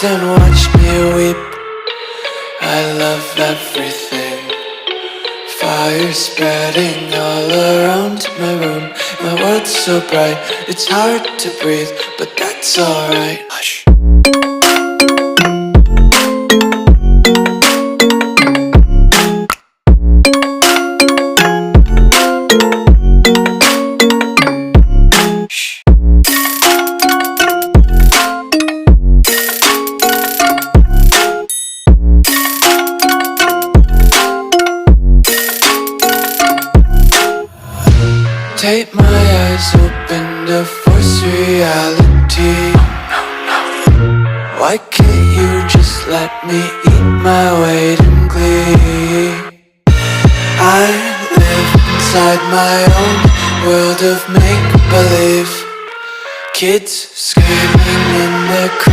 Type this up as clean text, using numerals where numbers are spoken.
And watch me weep. I love everything. Fire spreading all around my room. My world's so bright, it's hard to breathe, but that's alright. Hush. Take my eyes open to force reality. Why can't you just let me eat my weight in glee? I live inside my own world of make-believe. Kids screaming in their cradles.